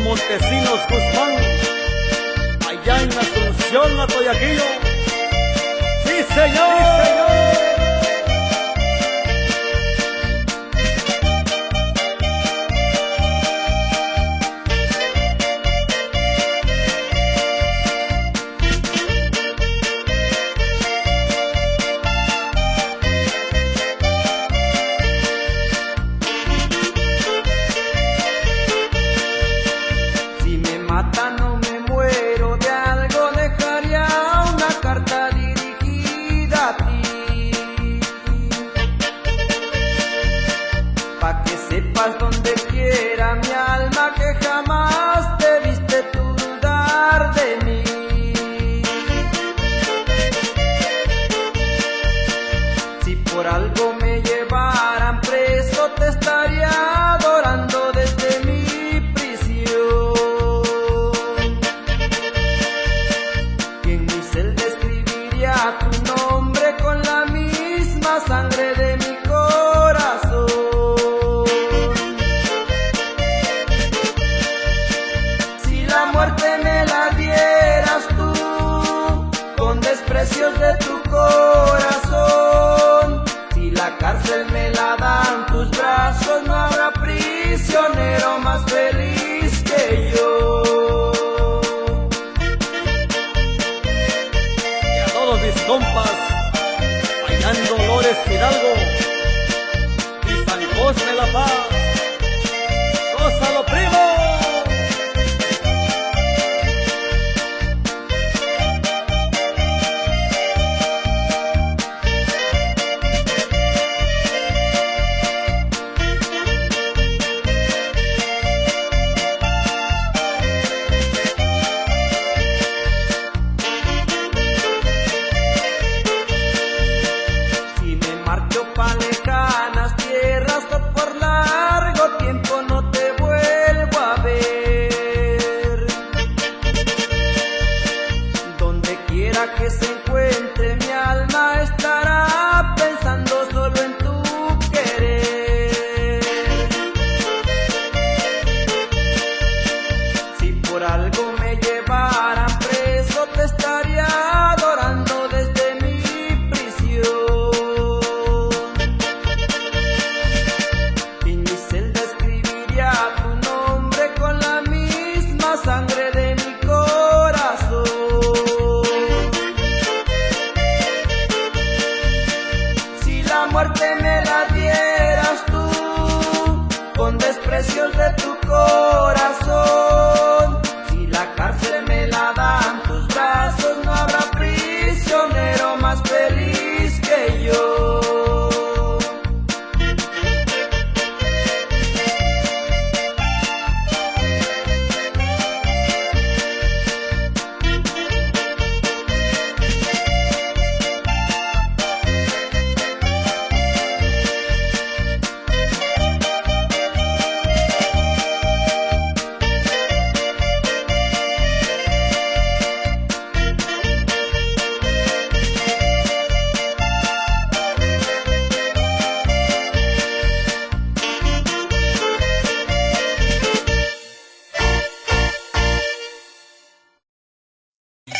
Montesinos Guzmán, allá en Asunción, Atoyaquillo. ¡Sí, señor! ¡Sí, señor! No me muero de algo, dejaría una carta dirigida a ti, pa' que sepas donde quiera mi alma que jamás debiste tú dudar de mí. Si por algo me llevaran preso, te estaría adorando desde mi prisión. Tu nombre con la misma sangre de mi corazón. Si la muerte me la dieras tú, con desprecios de tu corazón, si la cárcel me la dan tus brazos, no habrá prisionero más feliz que yo. Mis compas, allá en Dolores Hidalgo y San Cosme La Paz, ¡gózalo, primo! Marcho pa' lejanas tierras, o por largo tiempo no te vuelvo a ver. Donde quiera que se encuentre